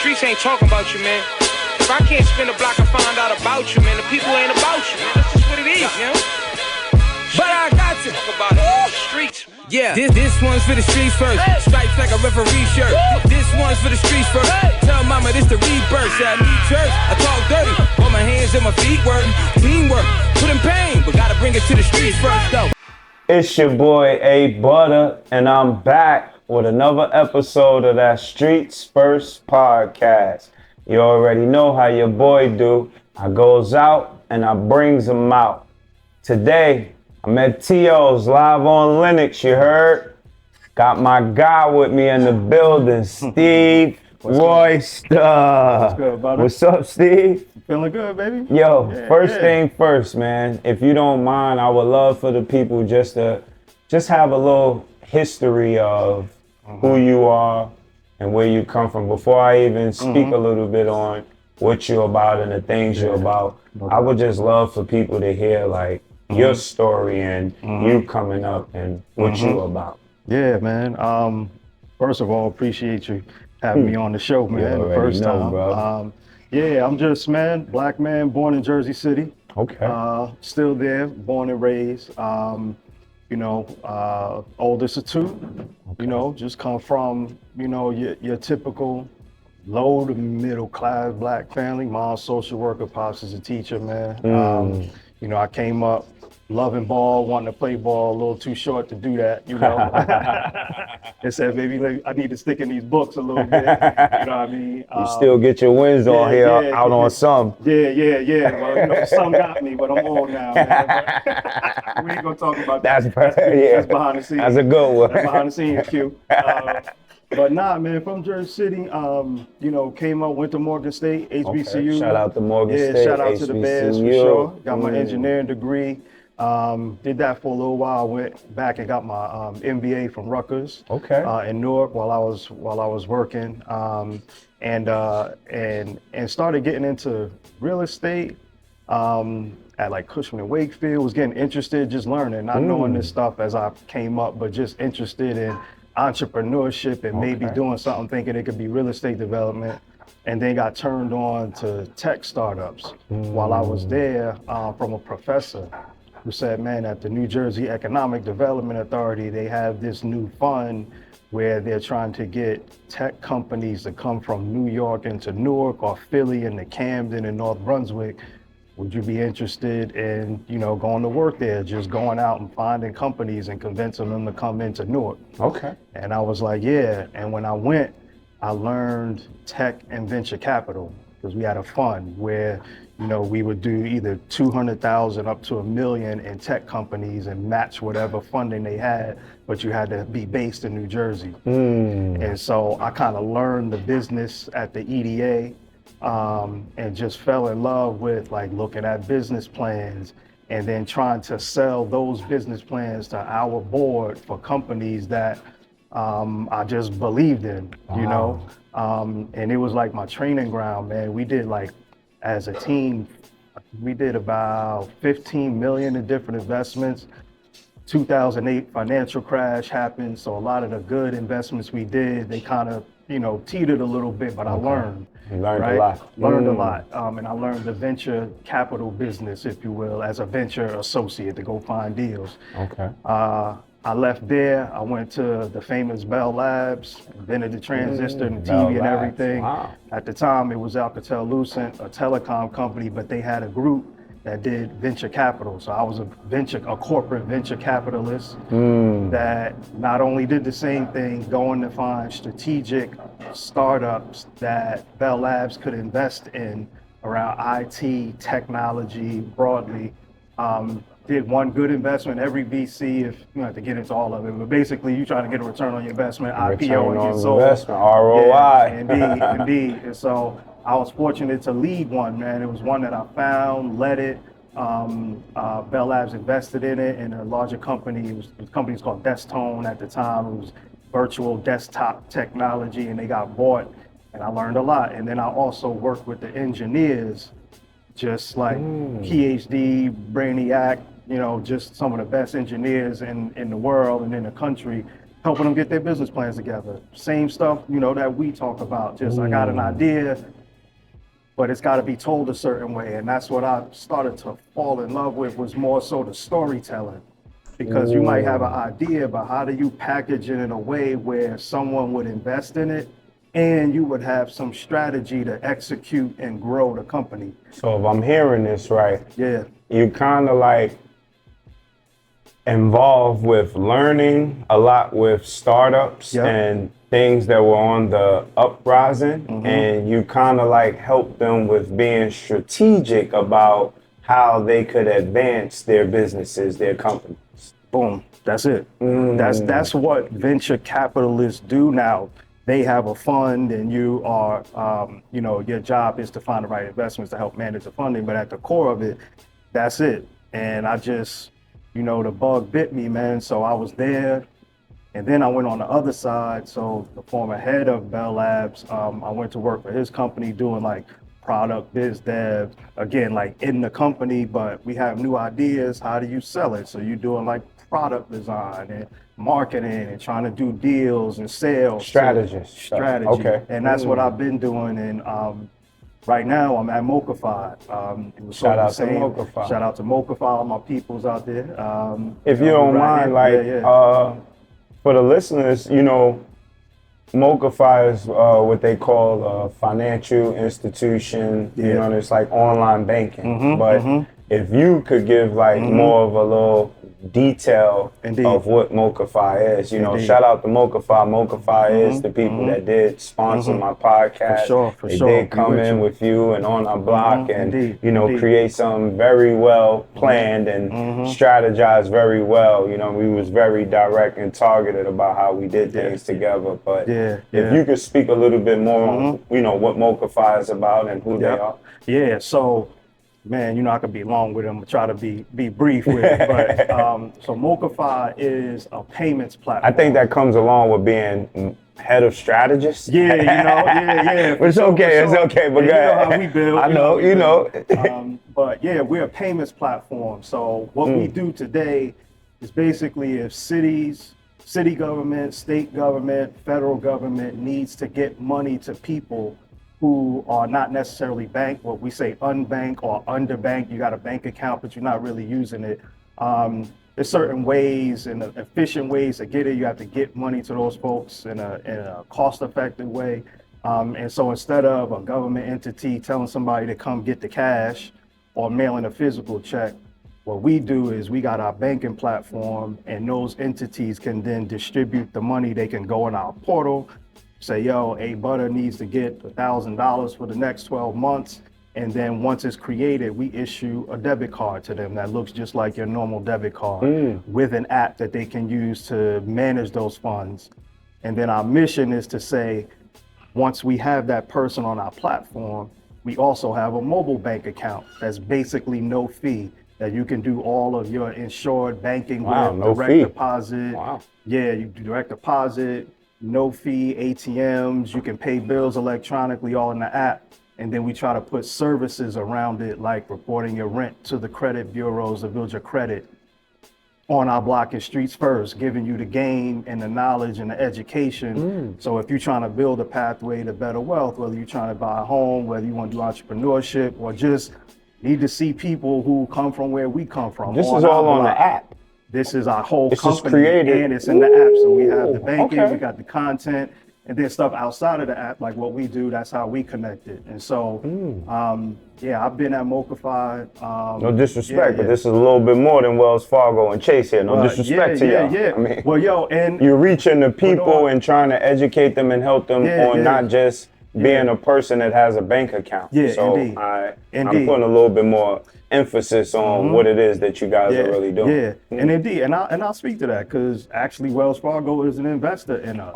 streets ain't talking about you, man. If I can't spin a block and find out about you, man, the people ain't about you, man. That's just what it is, you know? But I got to talk about it in the streets, man. Yeah, this one's for the streets first. Stripes like a referee shirt. This one's for the streets first. Tell mama this the rebirth. Say I need church, I talk dirty. While my hands and my feet work. Teamwork, put in pain, but gotta bring it to the streets first though. It's your boy Butta, and I'm back with another episode of that Streets First podcast. You already know how your boy do. I goes out and I brings them out. Today, I'm at T.O.'s live on Linux, you heard? Got my guy with me in the building, Steve Royster. What's good, brother? What's up, Steve? Feeling good, baby? Yo, first thing first, man. If you don't mind, I would love for the people just to have a little history of who you are and where you come from. Before I even speak a little bit on what you're about and the things you're about, I would just love for people to hear like your story and you coming up and what you about. Yeah, man. First of all, appreciate you having me on the show, man. The first time. Bro. Yeah, I'm just, man, black man, born in Jersey City. Okay. Still there, born and raised. Oldest of two. Okay. Just come from, your typical low to middle class black family. Mom's social worker, pops is a teacher, man. I came up loving ball, wanting to play ball, a little too short to do that, They said, baby, I need to stick in these books a little bit, you know what I mean? You still get your wins on here, out on some. Yeah. Well, some got me, but I'm old now, man. We ain't gonna talk about that. That's behind the scenes. That's a good one. That's behind the scenes, Q. But nah, man, from Jersey City, came up, went to Morgan State, HBCU. Okay. Shout out to Morgan State, shout out HBCU. to the Bears for sure. Got my engineering degree. Did that for a little while. Went back and got my MBA from Rutgers. Okay. In Newark while I was working, and started getting into real estate. At like Cushman and Wakefield, was getting interested, just learning, not knowing this stuff as I came up, but just interested in entrepreneurship and maybe doing something, thinking it could be real estate development. And then got turned on to tech startups while I was there from a professor who said, man, at the New Jersey Economic Development Authority, they have this new fund where they're trying to get tech companies to come from New York into Newark or Philly into Camden and North Brunswick. Would you be interested in, going to work there, just going out and finding companies and convincing them to come into Newark? Okay. And I was like, yeah. And when I went, I learned tech and venture capital because we had a fund where, we would do either 200,000 up to $1 million in tech companies and match whatever funding they had, but you had to be based in New Jersey. And so I kind of learned the business at the EDA. And just fell in love with like looking at business plans and then trying to sell those business plans to our board for companies that I just believed in, and it was like my training ground, man. We did like, as a team, we did about 15 million in different investments. 2008 financial crash happened, so a lot of the good investments we did, they kind of, teetered a little bit, but I learned. You learned a lot. Learned a lot. And I learned the venture capital business, if you will, as a venture associate to go find deals. Okay. I left there. I went to the famous Bell Labs, invented the transistor and the TV and everything. Wow. At the time, it was Alcatel-Lucent, a telecom company, but they had a group that did venture capital. So I was a corporate venture capitalist that not only did the same thing, going to find strategic startups that Bell Labs could invest in around IT, technology, broadly. Did one good investment, every VC, if you don't have to get into all of it, but basically you try to get a return on your investment, IPO and get sold. Investment, ROI. Yeah, indeed. And so I was fortunate to lead one, man. It was one that I found, led it. Bell Labs invested in it, and a larger company, the company was called Destone at the time. It was virtual desktop technology, and they got bought, and I learned a lot. And then I also worked with the engineers, just like PhD, Brainiac, just some of the best engineers in the world and in the country, helping them get their business plans together. Same stuff, you know, that we talk about. Just I got an idea, but it's got to be told a certain way. And that's what I started to fall in love with, was more so the storytelling. Because you might have an idea, but how do you package it in a way where someone would invest in it and you would have some strategy to execute and grow the company? So if I'm hearing this right, Yeah. you kind of like involved with learning a lot with startups and things that were on the uprising, and you kind of like help them with being strategic about how they could advance their businesses, their companies. Boom. That's it. That's what venture capitalists do now. They have a fund, and you are, you know, your job is to find the right investments to help manage the funding. But at the core of it, that's it. And I just, you know, the bug bit me, man. So I was there, and then I went on the other side. So the former head of Bell Labs, I went to work for his company doing like product biz dev, again, like in the company, but we have new ideas. How do you sell it? So you're doing like product design and marketing and trying to do deals and sales. Strategy. Okay. And that's what I've been doing. And right now I'm at MoCaFi. Shout out to MoCaFi. Shout out to MoCaFi, all my peoples out there. If you don't mind, for the listeners, you know, MoCaFi is what they call a financial institution. You know, it's like online banking. But if you could give like more of a little detail of what MoCaFi is, you know, shout out to MoCaFi. MoCaFi is the people that did sponsor my podcast. For sure. They did come in with you and OnOurBlock and, you know, create something very well planned and strategized very well. You know, we was very direct and targeted about how we did things together. But if you could speak a little bit more on, you know, what MoCaFi is about and who they are. Yeah, so man, you know, I could be long with them, but try to be brief with it. But so MoCaFi is a payments platform. I think that comes along with being head of strategist. Yeah, you know, It's okay, it's okay, but you know how we build. I know, you know. But yeah, we're a payments platform. So what we do today is basically if city government, state government, federal government needs to get money to people who are not necessarily banked, what we say unbanked or underbanked. You got a bank account, but you're not really using it. There's certain ways and efficient ways to get it. You have to get money to those folks in a cost-effective way. And so instead of a government entity telling somebody to come get the cash or mailing a physical check, what we do is we got our banking platform, and those entities can then distribute the money. They can go in our portal, say, yo, Butta needs to get $1,000 for the next 12 months. And then once it's created, we issue a debit card to them that looks just like your normal debit card with an app that they can use to manage those funds. And then our mission is to say, once we have that person on our platform, we also have a mobile bank account that's basically no fee, that you can do all of your insured banking with, direct deposit. Yeah, you do direct deposit, no fee ATMs, you can pay bills electronically, all in the app. And then we try to put services around it, like reporting your rent to the credit bureaus to build your credit. OnOurBlock and Streets First, giving you the game and the knowledge and the education. So if you're trying to build a pathway to better wealth, whether you're trying to buy a home, whether you want to do entrepreneurship, or just need to see people who come from where we come from. This is all on the app. This is our whole company, is created, and it's in the app. So we have the banking, we got the content, and then stuff outside of the app, like what we do. That's how we connect it. And so, yeah, I've been at MoCaFi. No disrespect, but this is a little bit more than Wells Fargo and Chase here. No disrespect to y'all. I mean, well, yo, and you're reaching the people and trying to educate them and help them on not just being a person that has a bank account. So I'm putting a little bit more emphasis on what it is that you guys are really doing. And indeed, and I'll speak to that, because actually Wells Fargo is an investor in us.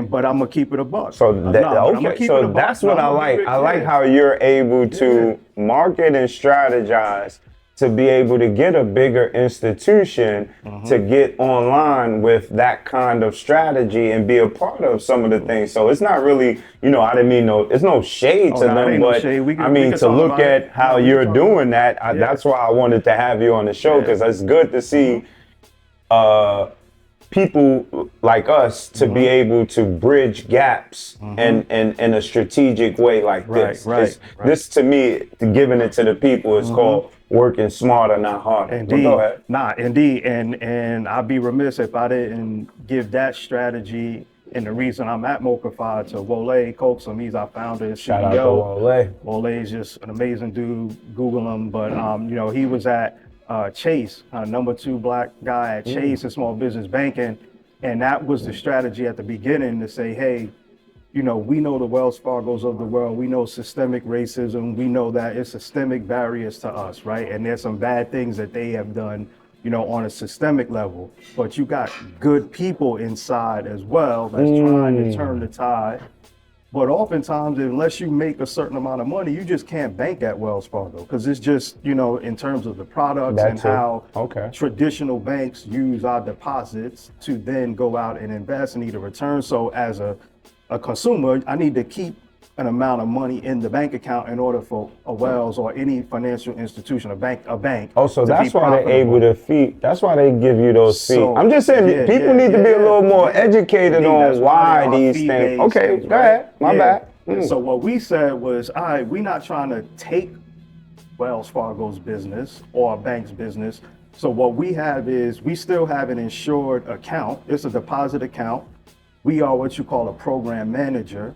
But I'm gonna keep it a buck. So that's what I like. I like how you're able to market and strategize to be able to get a bigger institution to get online with that kind of strategy and be a part of some of the things. So it's not really, you know, I didn't mean it's no shade to them, but I mean, to look at how you're doing that, that's why I wanted to have you on the show, because it's good to see people like us to be able to bridge gaps in a strategic way like this. This to me, giving it to the people is called working smarter, not harder. Indeed. Well, go ahead. Indeed. And I'd be remiss if I didn't give that strategy and the reason I'm at MoCaFi to Wole Coaxum. He's our founder and CEO. Shout out to Wole. Wole is just an amazing dude. Google him. But you know, he was at Chase, number 2 black guy at Chase in small business banking. And that was the strategy at the beginning to say, hey, you know, we know the Wells Fargos of the world. We know systemic racism. We know that it's systemic barriers to us, right? And there's some bad things that they have done, you know, on a systemic level. But you got good people inside as well that's trying to turn the tide. But oftentimes, unless you make a certain amount of money, you just can't bank at Wells Fargo because it's just, you know, in terms of the products and how traditional banks use our deposits to then go out and invest and need a return. So as a consumer, I need to keep an amount of money in the bank account in order for a Wells or any financial institution, a bank. Oh, so that's why they're able to feed. That's why they give you those fees. I'm just saying, people need to be a little more educated on why these things. Okay, go ahead. My bad. So what we said was, all right, we're not trying to take Wells Fargo's business or a bank's business. So what we have is we still have an insured account. It's a deposit account. We are what you call a program manager.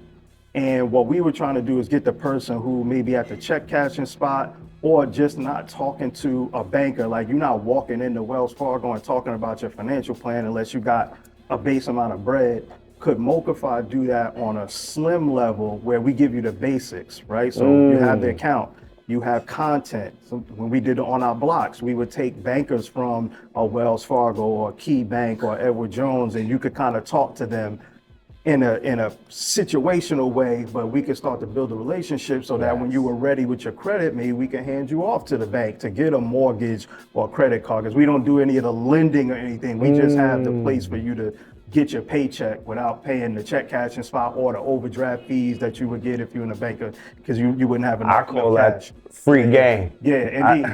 And what we were trying to do is get the person who may be at the check cashing spot or just not talking to a banker. Like you're not walking into Wells Fargo and talking about your financial plan unless you got a base amount of bread. Could MoCaFi do that on a slim level where we give you the basics, right? So you have the account, you have content. So when we did it on our blocks, we would take bankers from a Wells Fargo or Key Bank or Edward Jones, and you could kind of talk to them in a situational way, but we can start to build a relationship so that when you were ready with your credit, maybe we can hand you off to the bank to get a mortgage or a credit card, because we don't do any of the lending or anything. We just have the place for you to get your paycheck without paying the check cashing spot or the overdraft fees that you would get if you're in a bank, because you wouldn't have enough, I call that free game. Yeah, indeed.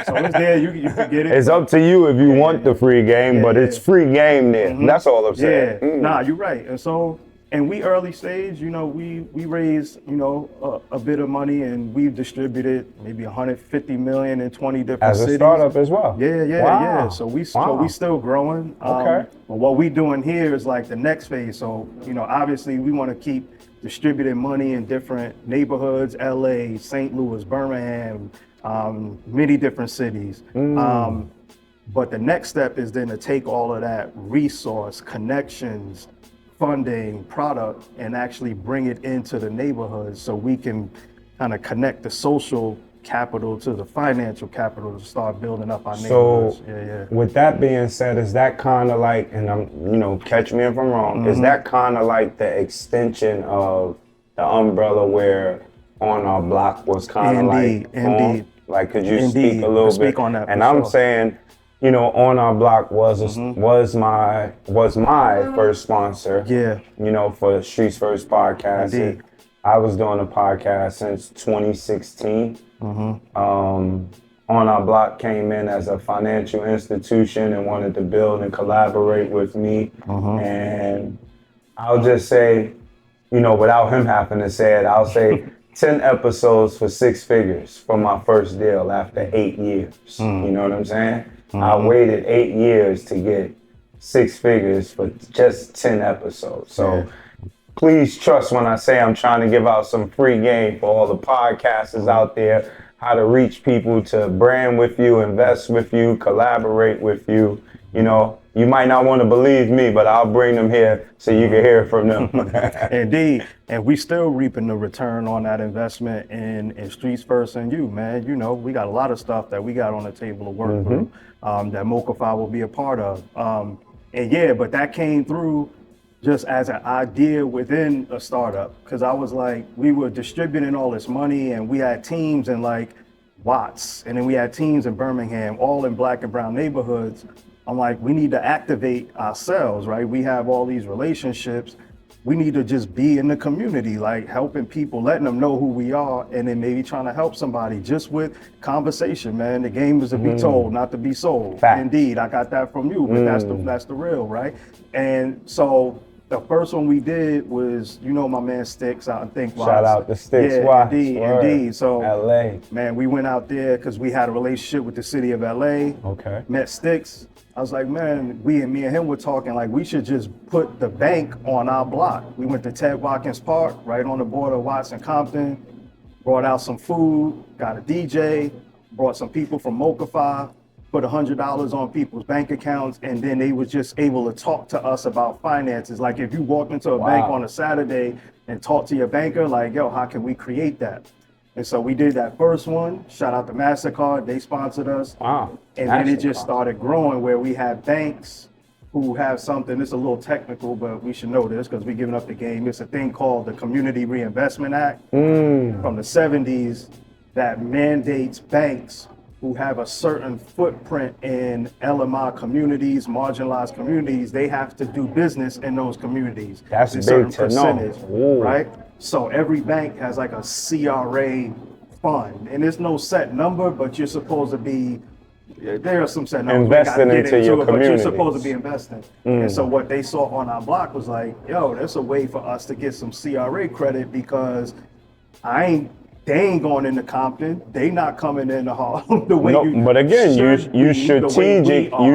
So it's there, you can get it. It's up to you if you want the free game, but it's free game there. That's all I'm saying. Nah, you're right. And so, and we early stage, you know, we raised, you know, a bit of money, and we've distributed maybe 150 million in 20 different cities. As a startup as well. Yeah. So we still growing. But what we doing here is like the next phase. So, you know, obviously we want to keep distributing money in different neighborhoods, LA, St. Louis, Birmingham, many different cities. But the next step is then to take all of that resource, connections, funding, product, and actually bring it into the neighborhood so we can kind of connect the social capital to the financial capital to start building up our neighborhoods. So with that being said, is that kind of like, and I'm, you know, catch me if I'm wrong, is that kind of like the extension of the umbrella where OnOurBlock was kind of like formed? Like, could you speak a little bit on that? And I'm saying, you know, OnOurBlock was my first sponsor. You know, for Streets First podcast. I was doing a podcast since 2016. OnOurBlock came in as a financial institution and wanted to build and collaborate with me. And I'll just say, you know, without him having to say it, I'll say 10 episodes for 6 figures for my first deal after 8 years. You know what I'm saying? I waited 8 years to get 6 figures for just 10 episodes. So please trust when I say I'm trying to give out some free game for all the podcasters out there, how to reach people to brand with you, invest with you, collaborate with you. You know, you might not want to believe me, but I'll bring them here so you can hear from them. Indeed. And we still reaping the return on that investment in Streets First and you, man. You know, we got a lot of stuff that we got on the table to work through that MoCaFi will be a part of. But that came through just as an idea within a startup. Because I was like, we were distributing all this money and we had teams in like Watts, and then we had teams in Birmingham, all in black and brown neighborhoods. I'm like, we need to activate ourselves, right? We have all these relationships. we need to just be in the community, like helping people, letting them know who we are, and then maybe trying to help somebody just with conversation, man. The game is to be told, not to be sold. Fact. Indeed, I got that from you, but that's the real, right? And so the first one we did was, you know, my man Sticks out in Think Watts. Shout out to Sticks Yeah, Watts. indeed. So, LA. man, we went out there because we had a relationship with the city of LA. Okay. Met Sticks. I was like, man, me and him were talking like we should just put the bank on our block. We went to Ted Watkins Park, right on the border of Watts and Compton, brought out some food, got a DJ, brought some people from MoCaFi, put $100 on people's bank accounts, and then they was just able to talk to us about finances. Like if you walked into a bank on a Saturday and talked to your banker, like, yo, how can we create that? And so we did that first one. Shout out to MasterCard, they sponsored us. Wow. And then it just started growing where we have banks who have something, it's a little technical, but we should know this because we're giving up the game. It's a thing called the Community Reinvestment Act from the 70s that mandates banks who have a certain footprint in LMI communities, marginalized communities, they have to do business in those communities. That's a big certain to know. Ooh. Right? So every bank has like a CRA fund, and there's no set number, but you're supposed to be, there are some set numbers. Investing into your but you're communities. supposed to be investing. And so what they saw on our block was like, yo, that's a way for us to get some CRA credit because they ain't going into Compton. They not coming into Harlem the way you. But again, you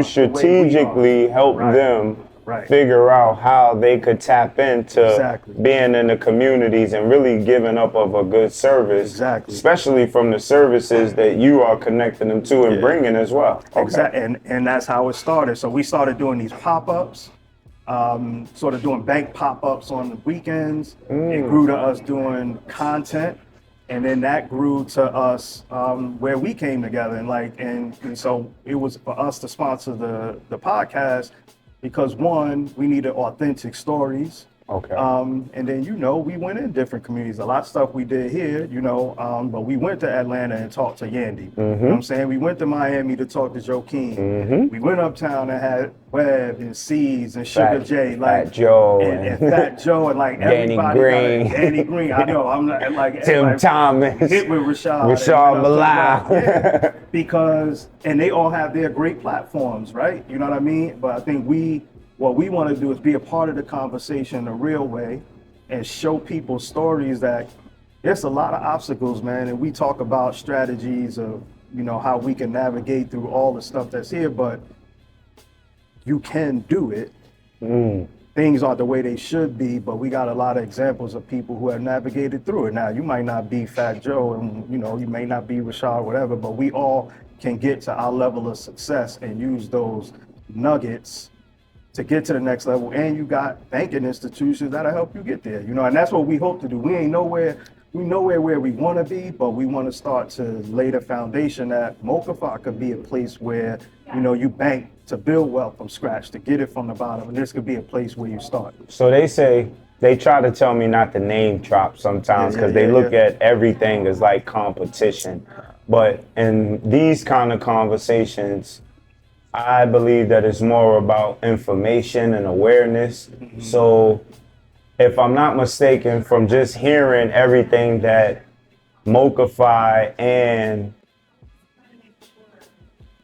strategically help them figure out how they could tap into being in the communities and really giving up of a good service, especially from the services that you are connecting them to and bringing as well. Exactly, and that's how it started. So we started doing these pop-ups, sort of doing bank pop-ups on the weekends. It grew to us doing content. And then that grew to us where we came together and so it was for us to sponsor the podcast because one, we needed authentic stories. Okay. And then, we went in different communities. A lot of stuff we did here, but we went to Atlanta and talked to Yandy. You know what I'm saying? We went to Miami to talk to Joaquin. We went uptown and had Webb and C's and Sugar J, Fat Joe and Fat Joe and like everybody. Danny Green. I know. I'm not like Tim Thomas. Hit with Rashad Bilal. Because they all have their great platforms, right? You know what I mean? But I think what we want to do is be a part of the conversation the real way and show people stories that there's a lot of obstacles, man. And we talk about strategies of, how we can navigate through all the stuff that's here, but you can do it. Things aren't the way they should be, but we got a lot of examples of people who have navigated through it. Now, you might not be Fat Joe and, you may not be Rashad, whatever, but we all can get to our level of success and use those nuggets to get to the next level. And you got banking institutions that'll help you get there, and that's what we hope to do. We ain't nowhere where we want to be, but we want to start to lay the foundation that MoCaFi could be a place where, you bank to build wealth from scratch, to get it from the bottom. And this could be a place where you start. So they try to tell me not to name drop sometimes because they look at everything as like competition. But in these kind of conversations, I believe that it's more about information and awareness. So if I'm not mistaken, from just hearing everything that MoCaFi and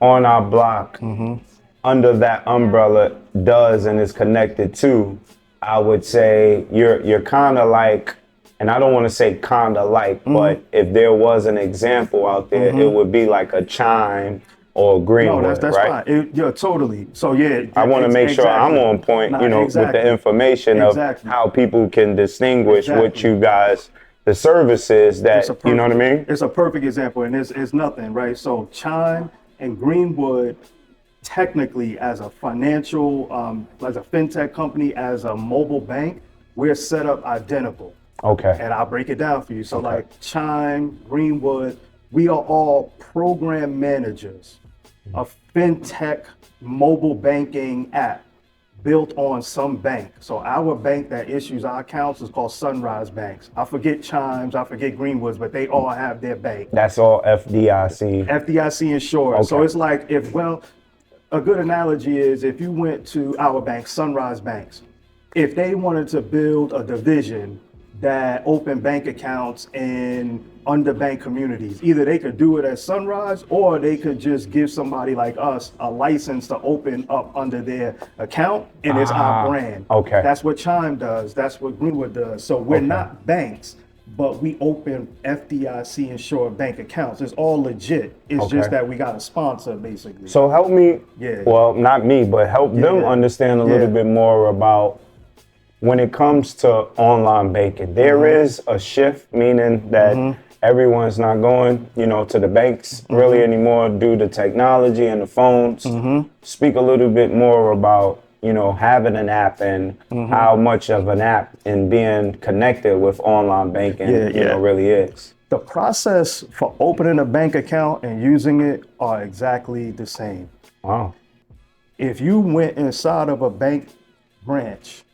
OnOurBlock under that umbrella does and is connected to, I would say you're kind of like, and I don't want to say kind of like, but if there was an example out there, it would be like a Chime or Greenwood, no, that's right? fine. Yeah, totally. So I want to make sure I'm on point, with the information of how people can distinguish what you guys, the services that, you know what I mean? It's a perfect example, and it's nothing, right? So Chime and Greenwood, technically as a financial, as a fintech company, as a mobile bank, we're set up identical. Okay. And I'll break it down for you. So like Chime, Greenwood, we are all program managers. A fintech mobile banking app built on some bank. So our bank that issues our accounts is called Sunrise Banks. I forget Chimes, I forget Greenwoods, but they all have their bank. That's all FDIC. FDIC insured. Okay. So it's like a good analogy is if you went to our bank, Sunrise Banks, if they wanted to build a division that open bank accounts in underbanked communities, either they could do it at Sunrise or they could just give somebody like us a license to open up under their account, and it's our brand. Okay. That's what Chime does. That's what Greenwood does. So we're not banks, but we open FDIC insured bank accounts. It's all legit. It's just that we got a sponsor, basically. So help me, well, not me, but help them understand a little bit more about when it comes to online banking. There is a shift, meaning that everyone's not going, you know, to the banks really anymore due to technology and the phones. Speak a little bit more about, you know, having an app and how much of an app and being connected with online banking, you know, really is. The process for opening a bank account and using it are exactly the same. Wow. If you went inside of a bank branch,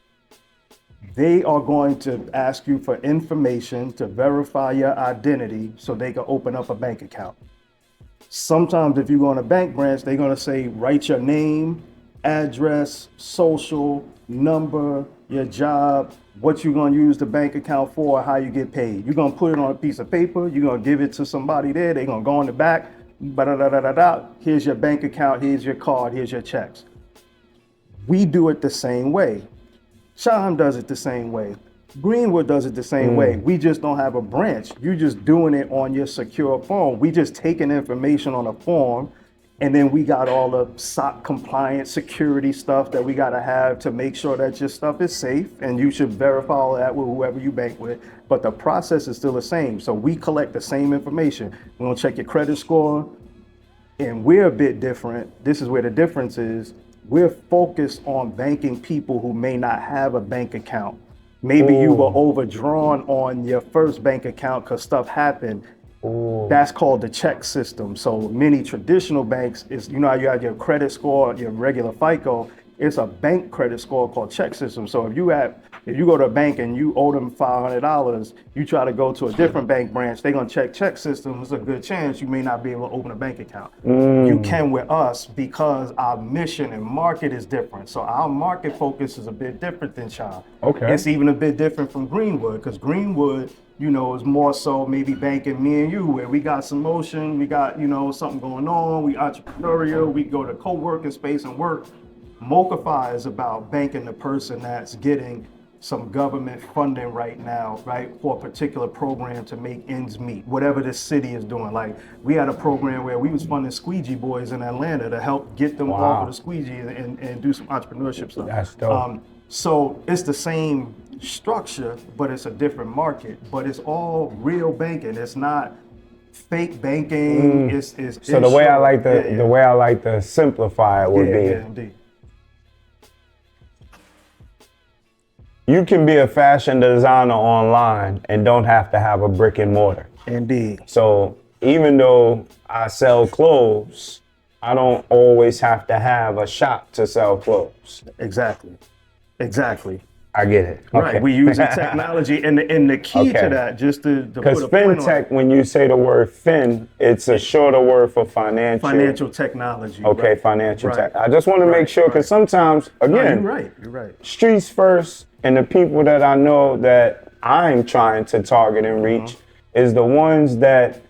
they are going to ask you for information to verify your identity so they can open up a bank account. Sometimes if you go in a bank branch, they're going to say, write your name, address, social, number, your job, what you're going to use the bank account for, how you get paid. You're going to put it on a piece of paper. You're going to give it to somebody there. They're going to go in the back. Here's your bank account. Here's your card. Here's your checks. We do it the same way. Chime does it the same way. Greenwood does it the same way. We just don't have a branch. You're just doing it on your secure phone. We just taking information on a form, and then we got all the SOC compliant security stuff that we got to have to make sure that your stuff is safe, and you should verify all that with whoever you bank with. But the process is still the same. So we collect the same information. We're gonna check your credit score, and we're a bit different. This is where the difference is. We're focused on banking people who may not have a bank account. Maybe you were overdrawn on your first bank account because stuff happened. That's called the check system. So many traditional banks, is, you know how you have your credit score, your regular FICO, it's a bank credit score called check system. So if you go to a bank and you owe them $500, you try to go to a different bank branch, they're gonna check system. There's a good chance you may not be able to open a bank account. You can with us because our mission and market is different. So our market focus is a bit different than Chime. Okay. It's even a bit different from Greenwood, because Greenwood, you know, is more so maybe banking me and you, where we got some motion, we got, you know, something going on, we entrepreneurial, we go to co-working space and work. MoCaFi is about banking the person that's getting some government funding right now, right, for a particular program to make ends meet, whatever the city is doing. Like, we had a program where we was funding squeegee boys in Atlanta to help get them off of the squeegee and do some entrepreneurship stuff. That's dope. So it's the same structure, but it's a different market. But it's all real banking. It's not fake banking. It's so the way I like the way I like to simplify it would be, indeed. You can be a fashion designer online and don't have to have a brick and mortar. Indeed. So even though I sell clothes, I don't always have to have a shop to sell clothes. Exactly. I get it. Right. We using technology, and the key to that, just to because put a point on fintech, when you say the word fin, it's a shorter word for financial technology. Okay, right. financial Right. tech. I just want to make sure, because sometimes, again, you're right. Streets first, and the people that I know that I'm trying to target and reach is the ones that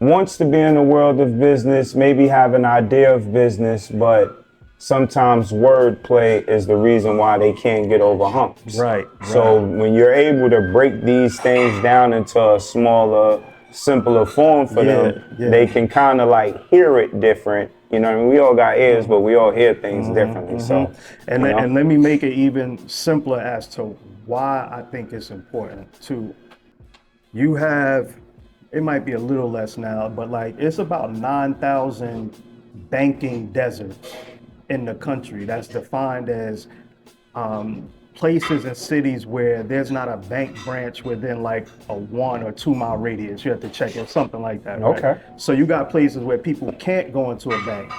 wants to be in the world of business, maybe have an idea of business, but sometimes wordplay is the reason why they can't get over humps. Right. So when you're able to break these things down into a smaller, simpler form for them, they can kind of like hear it different. You know what I mean? We all got ears, but we all hear things differently. So, and let me make it even simpler as to why I think it's important too. You have, it might be a little less now, but like it's about 9,000 banking deserts in the country that's defined as places and cities where there's not a bank branch within like a 1 or 2 mile radius. You have to check it, something like that. Right? Okay. So you got places where people can't go into a bank.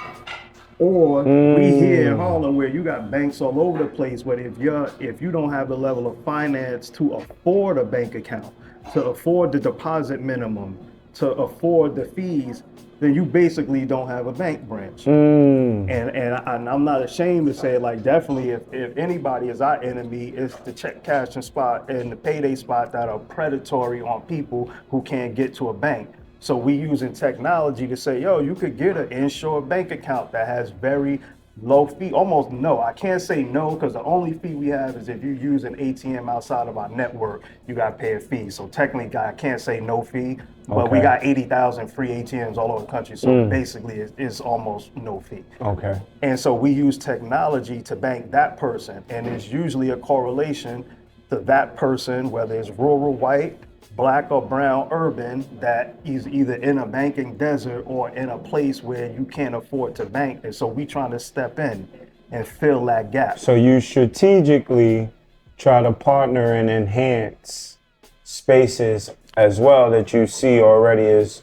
Or we here in Harlem where you got banks all over the place, but if you don't have the level of finance to afford a bank account, to afford the deposit minimum, to afford the fees, then you basically don't have a bank branch. Mm. And I'm not ashamed to say, like, definitely if anybody is our enemy, it's the check cashing spot and the payday spot that are predatory on people who can't get to a bank. So we using technology to say, yo, you could get an insured bank account that has very low fee, almost no. I can't say no because the only fee we have is if you use an ATM outside of our network, you got to pay a fee. So technically, I can't say no fee, but we got 80,000 free ATMs all over the country. So basically, it's almost no fee. Okay. And so we use technology to bank that person. And there's usually a correlation to that person, whether it's rural, white, Black or brown, urban, that is either in a banking desert or in a place where you can't afford to bank. And so we trying to step in and fill that gap. So you strategically try to partner and enhance spaces as well that you see already is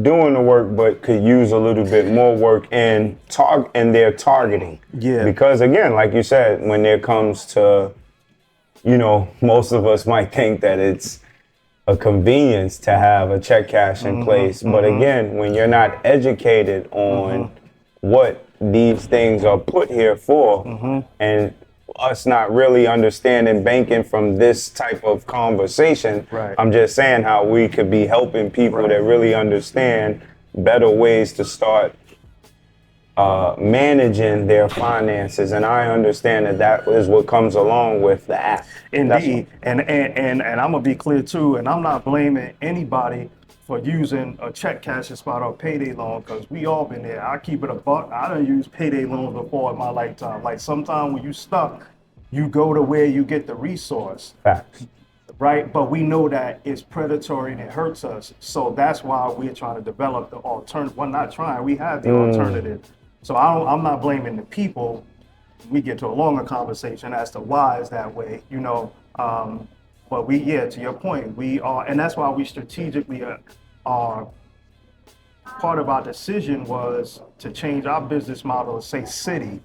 doing the work, but could use a little bit more work in their targeting. Yeah. Because again, like you said, when it comes to, most of us might think that it's a convenience to have a check cash in place. But again, when you're not educated on what these things are put here for, and us not really understanding banking from this type of conversation, Right. I'm just saying how we could be helping people that really understand better ways to start managing their finances, and I understand that is what comes along with the app. Indeed, and I'm gonna be clear too, and I'm not blaming anybody for using a check cashing spot or payday loan, because we all been there. I keep it a buck. I done used payday loans before in my lifetime. Like sometimes when you stuck, you go to where you get the resource. Facts. Right, but we know that it's predatory and it hurts us. So that's why we're trying to develop the alternative. Well, not trying. We have the alternative. So I'm not blaming the people. We get to a longer conversation as to why it's that way, But to your point, we are, and that's why we strategically are. Part of our decision was to change our business model to say city.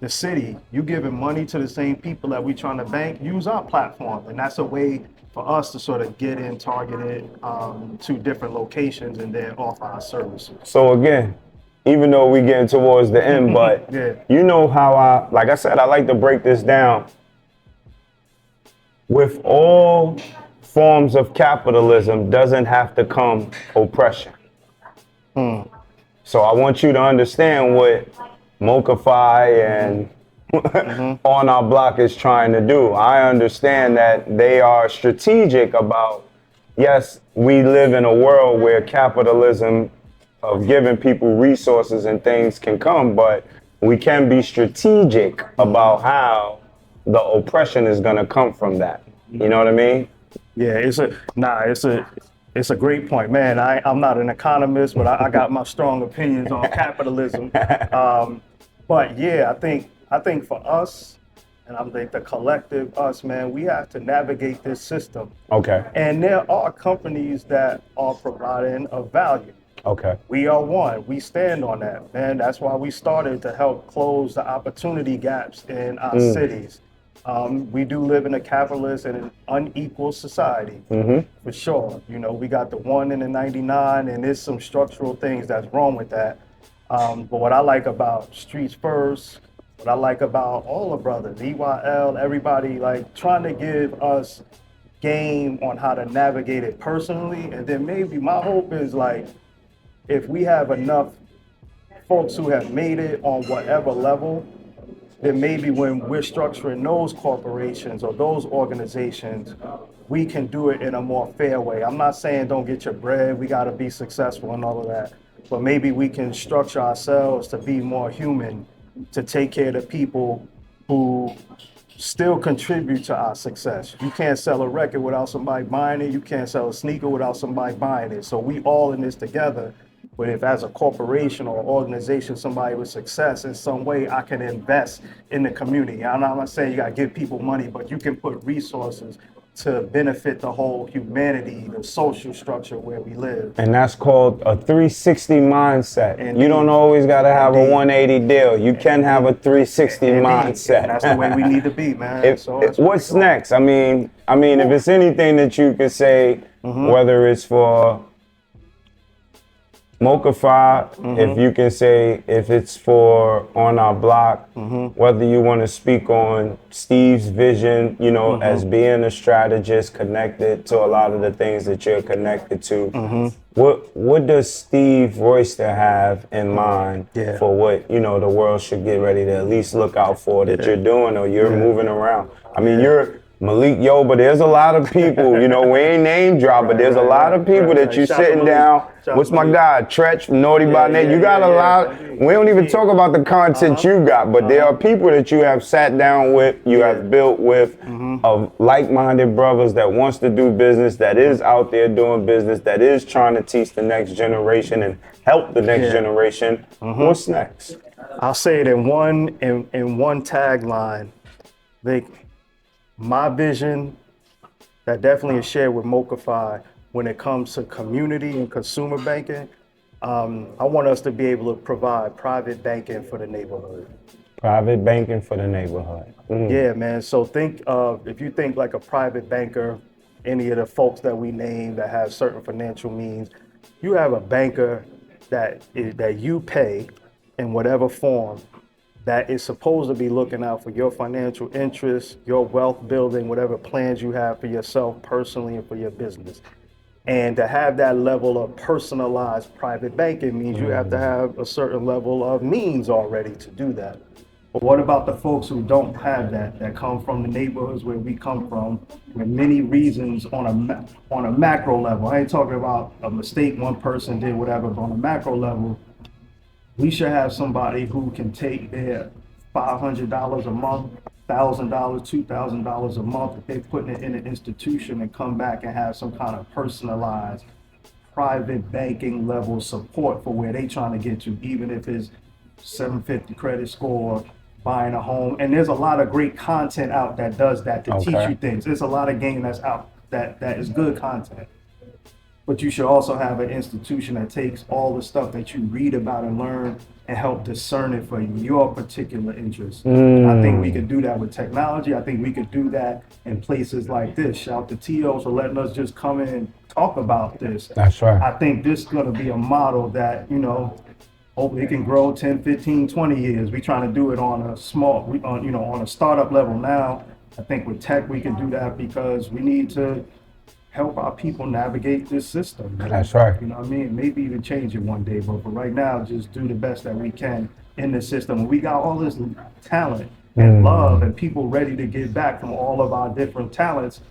The city, you giving money to the same people that we trying to bank, use our platform. And that's a way for us to sort of get in targeted to different locations and then offer our services. So again, even though we're getting towards the end, but you know how like I said, I like to break this down. With all forms of capitalism doesn't have to come oppression. So I want you to understand what MoCaFi and OnOurBlock is trying to do. I understand that they are strategic about, yes, we live in a world where capitalism of giving people resources and things can come, but we can be strategic about how the oppression is going to come from that. You know what I mean? Yeah, it's a great point, man. I'm not an economist, but I got my strong opinions on capitalism. But yeah, I think for us, and I think the collective us, man, we have to navigate this system. Okay. And there are companies that are providing a value. Okay. We are one. We stand on that, man. That's why we started to help close the opportunity gaps in our cities. We do live in a capitalist and an unequal society, for sure. We got the 1 in the 99, and there's some structural things that's wrong with that. But what I like about Streets First, what I like about all the brothers, EYL, everybody, like trying to give us game on how to navigate it personally. And then maybe my hope is like, if we have enough folks who have made it on whatever level, then maybe when we're structuring those corporations or those organizations, we can do it in a more fair way. I'm not saying don't get your bread, we gotta be successful and all of that, but maybe we can structure ourselves to be more human, to take care of the people who still contribute to our success. You can't sell a record without somebody buying it, you can't sell a sneaker without somebody buying it. So we all in this together. But if as a corporation or organization, somebody with success in some way, I can invest in the community. I'm not saying you got to give people money, but you can put resources to benefit the whole humanity, the social structure where we live. And that's called a 360 mindset. Indeed. You don't always got to have a 180 deal. You can have a 360 mindset. And that's the way we need to be, man. What's next? I mean, if it's anything that you could say, whether it's for MoCaFi, if you can say, if it's for OnOurBlock, whether you want to speak on Steve's vision, you know, as being a strategist connected to a lot of the things that you're connected to. What does Steve Royster have in mind for what, you know, the world should get ready to at least look out for that you're doing or you're moving around? I mean, you're Malik, but there's a lot of people, you know, we ain't name drop, but there's a lot of people that you sitting down. What's my guy, Tretch from Naughty by Nate? You got a lot. We don't even talk about the content you got, but there are people that you have sat down with, you have built with, of like-minded brothers that wants to do business, that is out there doing business, that is trying to teach the next generation and help the next generation. What's next? I'll say it in one tagline. My vision that definitely is shared with MoCaFi when it comes to community and consumer banking. I want us to be able to provide private banking for the neighborhood. Private banking for the neighborhood. Yeah, man. So think of, if you think like a private banker, any of the folks that we name that have certain financial means, you have a banker that you pay in whatever form that is supposed to be looking out for your financial interests, your wealth building, whatever plans you have for yourself personally and for your business. And to have that level of personalized private banking means you have to have a certain level of means already to do that. But what about the folks who don't have that come from the neighborhoods where we come from, with many reasons on a macro level? I ain't talking about a mistake one person did, whatever, but on a macro level, we should have somebody who can take their $500 a month, $1,000, $2,000 a month, if they're putting it in an institution, and come back and have some kind of personalized private banking level support for where they trying to get to, even if it's 750 credit score, buying a home. And there's a lot of great content out that does that to teach you things. There's a lot of game that's out that is good content. But you should also have an institution that takes all the stuff that you read about and learn and help discern it for your particular interests. I think we could do that with technology. I think we could do that in places like this. Shout out to T.O. for letting us just come in and talk about this. That's right. I think this is going to be a model that, you know, hopefully it can grow 10, 15, 20 years. We're trying to do it on a small, you know, on a startup level now. I think with tech we can do that because we need to help our people navigate this system. That's right. You know what I mean? Maybe even change it one day, but for right now, just do the best that we can in the system. We got all this talent and love and people ready to give back from all of our different talents.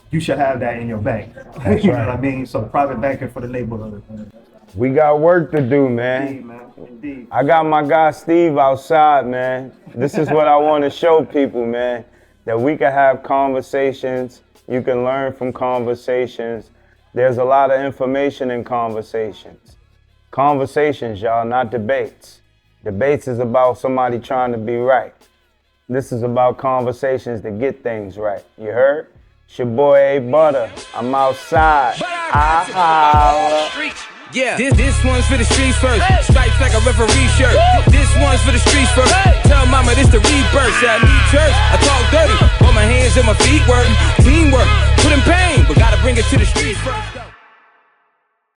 You should have that in your bank. You know what I mean? So private banking for the neighborhood. We got work to do, man. Indeed, man. Indeed. I got my guy Steve outside, man. This is what I want to show people, man, that we can have conversations. You can learn from conversations. There's a lot of information in conversations. Conversations, y'all, not debates. Debates is about somebody trying to be right. This is about conversations to get things right. You heard? It's your boy Abutta. I'm outside. Yeah, this one's for the streets first. Stripes like a referee shirt. This one's for the streets first. Tell mama this the rebirth. I need church. I talk dirty. Put my hands and my feet work. Teamwork. Put in pain, but gotta bring it to the streets first.